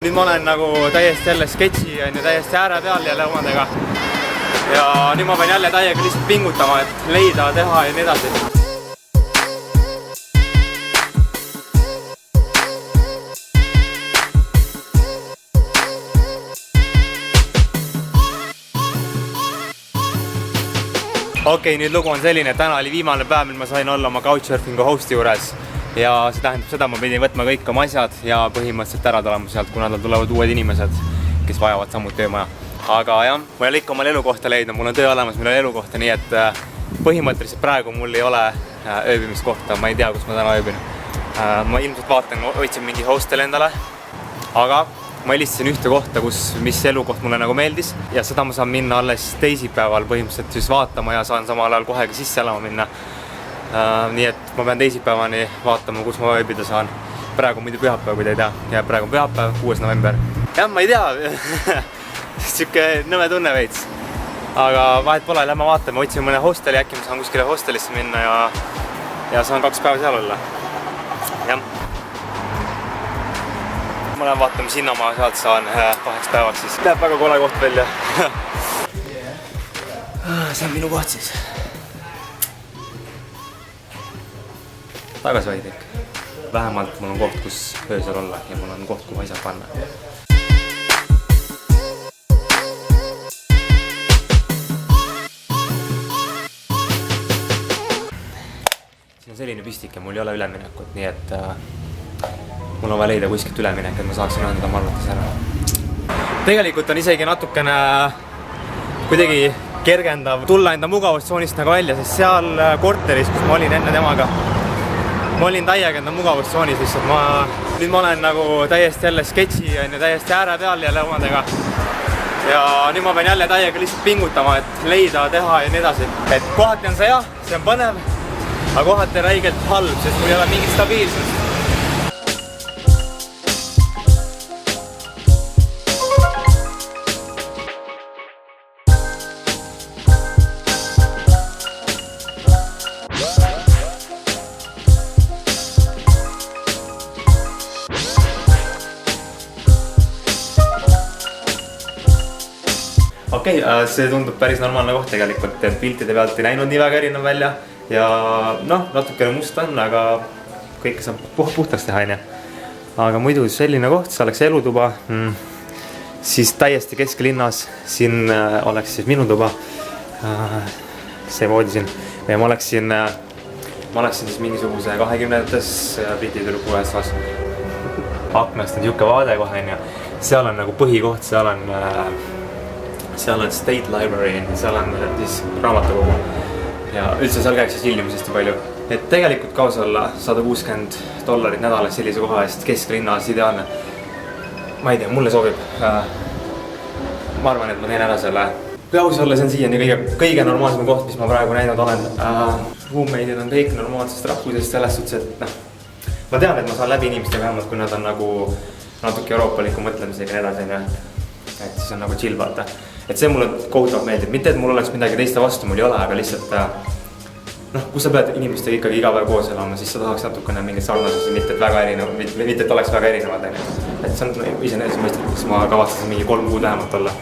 Nüüd ma olen nagu täiesti jälle sketši on ju täiesti ääre peal jälle omadega. Ja nüüd ma pean jälle täiega lihtsalt pingutama, et leida, teha ja nii edasi. Okei, nüüd lugu on selline, et täna oli viimane päev, mil ma sain olla oma Couchsurfingu hosti juures. Ja see tähendab seda, ma pidin võtma kõik oma asjad ja põhimõtteliselt ära tulema sealt, kuna tal tulevad uued inimesed, kes vajavad samuti töömaja. Aga jah, ma ei ole ikka omal elukohta leidnud, mul on töö olemas, mul on elukohta, nii et põhimõtteliselt praegu mul ei ole ööbimiskohta, ma ei tea, kus ma täna ööbin. Ma ilmselt vaatan, otsin mingi hostel endale, aga ma helistasin ühte kohta, mis elukoht mulle nagu meeldis ja seda ma saan minna alles teisipäeval põhimõtteliselt siis vaatama ja saan samal ajal kohe ka sisse elama minna. Nii et ma pean teisipäevani vaatama, kus ma ööbida saan. Praegu on muidu pühapäev, kui te ei tea. Ja praegu on pühapäev, 6. november. Jah, ma ei tea. Siuke nõme tunne veits. Aga vahet pole, lähme vaatame, otsime mõne hosteli, äkki ma saan kuskile hostelisse minna ja saan 2 päeva seal olla. Jah. Ma lähen vaatame Sinnamaa, sealt saan 2 päevaks siis. Läheb väga kole koht välja. See on minu koht siis. Tagasi vaid ikka. Vähemalt mul on koht, kus öösel olla ja mul on koht, kuhu asjad panna. Siin on selline püstik ja mul ei ole üleminekut, nii et mul on vaja leida kuskilt üleminek, et ma saaksin anda oma arvates ära. Tegelikult on isegi natukene kuidagi kergendav tulla enda mugavustsoonist nagu välja, sest seal korteris, kus ma olin enne temaga, ma olin täiega enda mugavustsoonis lihtsalt. Nüüd ma olen nagu täiesti jälle sketši on ju täiesti ääre peal jälle omadega. Ja nüüd ma pean jälle täiega lihtsalt pingutama, et leida, teha ja nii edasi. Et kohati on see jah, see on põnev, aga kohati räigelt halb, sest mul ei ole mingit stabiilsust. Okei, see tundub päris normaalne koht tegelikult, et piltide pealt ei näinud nii väga erinev välja ja noh, natukene must on, aga kõike saab puhtaks teha, on. Aga muidu selline koht, see oleks elutuba, siis täiesti keskelinnas, siin oleks siis minu tuba, see voodi siin ja ma oleksin siis mingisuguse 20-ndates piltitüdruku ühes vastu. Aknast on niisugune vaade kohe, on. Seal on nagu põhikoht, seal on State Library, seal on siis raamatukogu ja üldse seal käiks siis ilmus hästi palju. Et tegelikult kaus olla $160 nädalas sellise koha eest kesklinnas ideaalne. Ma ei tea, mulle sobib. Ma arvan, et ma teen ära selle. Kaus olla see on siiani kõige normaalsem koht, mis ma praegu näinud olen. Roommate'id on kõik normaalsest rahvusest selles suhtes, et ma tean, et ma saan läbi inimestega vähemalt, kui nad on nagu natuke euroopaliku mõtlemisega ja edasi. Et siis on nagu chill vaata. Et see mulle kohutavalt meeldib, mitte et mul oleks midagi teiste vastu, mul ei ole, aga lihtsalt kui sa pead inimestega ikkagi iga päev koos elama, siis sa tahaks natukene mingit sarnasusi, mitte et oleks väga erinevad. Et see on iseenesest mõistlik, siis ma kavatsesin mingi 3 kuud vähemalt olla.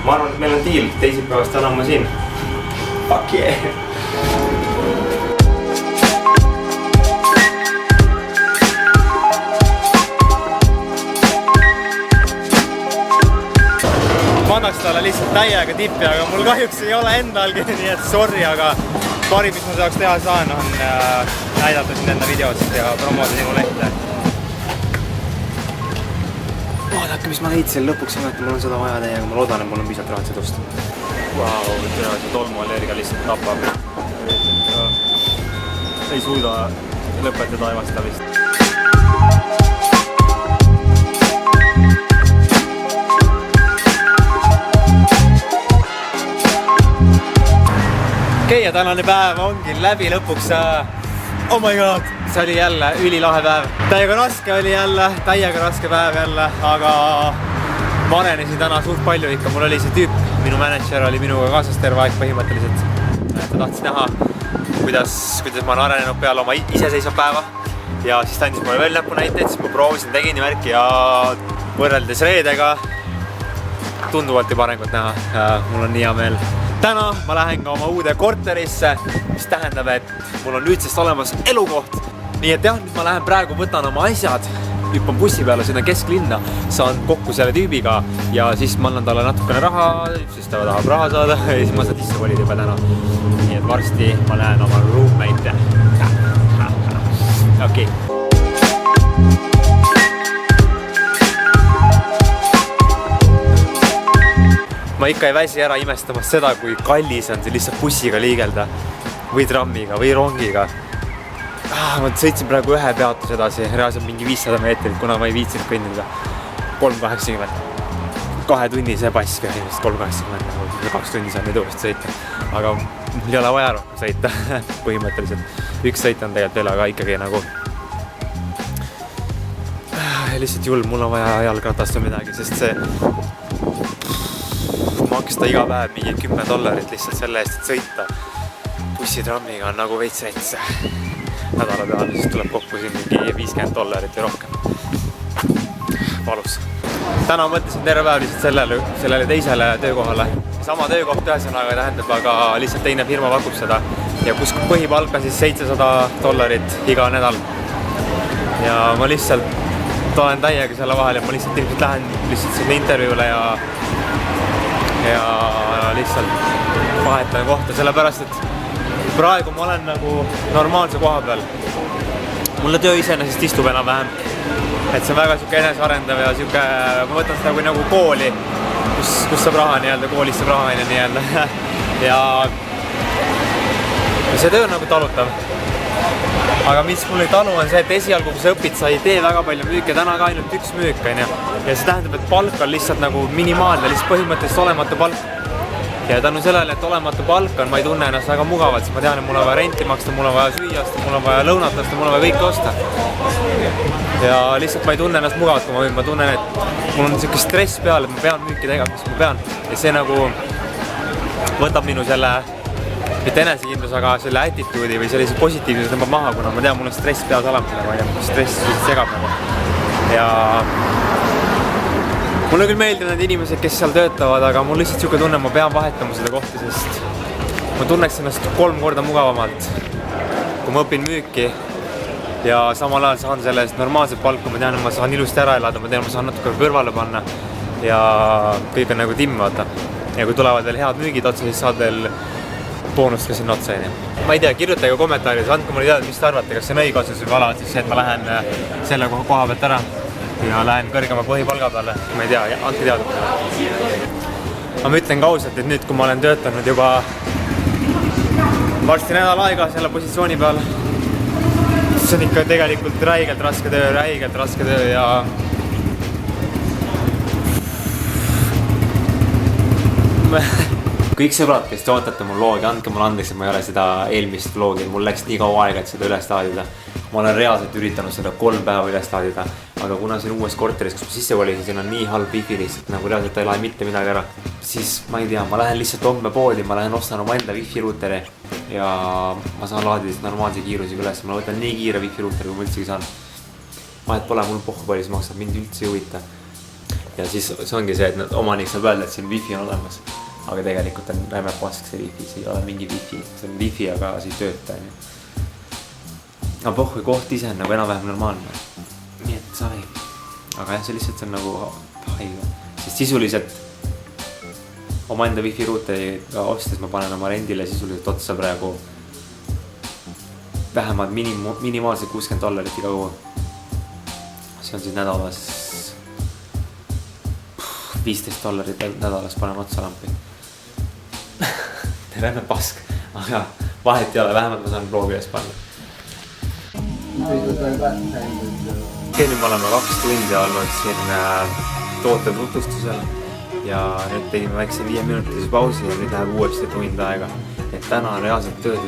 Ma arvan, et meil on deal, teisipäevast enam ma siin. Fuck yeah! Ma annaks talle lihtsalt täiega tippi, aga mul kahjuks ei ole endalgi, nii et sorry, aga parim, mis ma saaks teha saan, on näidata sind enda videost ja promoda sinu lehte. Vaadake, mis ma leidsin lõpuks, mul on seda vaja täiega, ma loodan, et mul on piisavalt rahat seda osta. Vau, see tolmuallergia lihtsalt napab. Ei suuda lõpetada aevasta vist. Okei, ja tänane päev ongi läbi lõpuks. Oh my god, see oli jälle ülilahe päev. Täiega raske oli jälle, täiega raske päev jälle, aga ma arenesin täna suht palju ikka. Mul oli see tüüp, minu manager oli minuga kaasas terve aeg põhimõtteliselt. Ta tahtis näha, kuidas ma olen arenenud peale oma iseseisva päeva. Ja siis ta andis mulle veel näpunäiteid, siis ma proovisin, tegin värki ja võrreldes reedega tunduvalt juba arengut näha. Mul on nii hea meel. Täna ma lähen ka oma uude korterisse, mis tähendab, et mul on nüüdsest olemas elukoht. Nii et jah, nüüd ma lähen praegu, võtan oma asjad, hüppan bussi peale sinna kesklinna, saan kokku selle tüübiga ja siis ma annan talle natukene raha, siis ta tahab raha saada ja siis ma saan sisse kolida juba täna. Nii et varsti ma lähen oma roommate. Okei. Ma ikka ei väsi ära imestamas seda, kui kallis on see lihtsalt bussiga liigelda või trammiga või rongiga. Ma sõitsin praegu ühe peatus edasi, reaalselt mingi 500 meetrit, kuna ma ei viitsinud kõndida. 3.80. 2 tunnise pass ka inimest 3.80, 2 tundi saan nüüd uuesti sõita. Aga mul ei ole vaja rohkem sõita põhimõtteliselt. Üks sõit on tegelikult veel, aga ikkagi nagu lihtsalt julm, mul on vaja jalgratast või midagi, sest see maksta iga päev mingi $10 lihtsalt selle eest, et sõita bussitrammiga on nagu veits rets. Nädala peale siis tuleb kokku siin mingi $50 või rohkem. Valus. Täna mõtlesin terve päev lihtsalt sellele teisele töökohale. Sama töökoht ühesõnaga tähendab, aga lihtsalt teine firma pakub seda. Ja kus põhipalk on siis $700 iga nädal. Ja ma lihtsalt olen täiega selle vahel ja ma lihtsalt ilmselt lähen lihtsalt sinna intervjuule ja lihtsalt vahetan kohta, sellepärast et praegu ma olen nagu normaalse koha peal. Mulle töö iseenesest istub enam-vähem, et see on väga siuke enesearendav ja siuke, ma võtan seda kui nagu kooli, kus saab raha nii-öelda, koolist saab raha nii-öelda ja see töö on nagu talutav. Aga mis mul ei talu on see, et esialgu kui sa õpid, sa ei tee väga palju müüke, täna ka ainult üks müük on ja see tähendab, et palk on lihtsalt nagu minimaalne, lihtsalt põhimõtteliselt olematu palk. Ja tänu sellele, et olematu palk on, ma ei tunne ennast väga mugavalt, siis ma tean, et mul on vaja renti maksta, mul on vaja süüa osta, mul on vaja lõunat osta, mul on vaja kõike osta. Ja lihtsalt ma ei tunne ennast mugavalt, kui ma tunnen, et mul on siuke stress peal, et ma pean müüki tegema, mis ma pean. Ja see nagu võtab minu selle mitte enesekindlus, aga selle attituudi või sellise positiivsuse tõmbab maha, kuna ma tean, mul on stress peas olemas, stress segab nagu. Ja mulle küll meeldib need inimesed, kes seal töötavad, aga mul lihtsalt siuke tunne, ma pean vahetama seda kohta, sest ma tunneks ennast 3 korda mugavamalt, kui ma õpin müüki ja samal ajal saan selle eest normaalset palku, ma tean, et ma saan ilusti ära elada, ma tean, ma saan natuke kõrvale panna ja kõik on nagu timm, vaata. Ja kui tulevad veel head müügid otsa, siis saad veel boonust ka sinna otsa. Ma ei tea, kirjutage kommentaaris, andke mulle teada, mis te arvate, kas see on õige otsus või vale otsus, et ma lähen selle koha pealt ära ja lähen kõrgema põhipalga peale. Ma ei tea, andke teada. Ma ütlen ka ausalt, et nüüd, kui ma olen töötanud juba varsti nädal aega selle positsiooni peal, siis on ikka tegelikult räigelt raske töö ja kõik sõbrad, kes te ootate mul vlogi, andke mulle andeks, et ma ei ole seda eelmist vlogi, mul läks nii kaua aega, et seda üles laadida. Ma olen reaalselt üritanud seda 3 päeva üles laadida, aga kuna siin uues korteris, kus ma sisse volisin, siin on nii halb wifi lihtsalt, nagu reaalselt ei lae mitte midagi ära, siis ma ei tea, ma lähen lihtsalt homme poodi, ma lähen ostan oma enda wifi ruuteri ja ma saan laadida normaalse kiirusega üles, ma võtan nii kiire wifi ruuteri, kui ma üldsegi saan. Vahet pole, mul pohhu palju see maksab, mind üldse ei huvita. Ja siis see ongi see, et omanik saab öelda, et siin wifi on olemas. Aga tegelikult on räime pask see wifi, see ei ole mingi wifi, see on wifi, aga see ei tööta. Aga pohhu koht ise on nagu enam-vähem normaalne. Nii et sai. Aga jah, see lihtsalt on nagu haige. Sest sisuliselt oma enda wifi ruuteriga ostes ma panen oma rendile sisuliselt otsa praegu vähemalt minimaalselt $60 iga kuu. See on siis nädalas $15 nädalas panen otsa lampi. Räime pask, aga vahet ei ole, vähemalt ma saan vlogi üles panna. Nüüd me oleme 2 tundi olnud siin toote tutvustusel ja nüüd tegime väikse 5-minutilise pausi ja nüüd läheb uuesti tund aega. Et täna on reaalselt tööd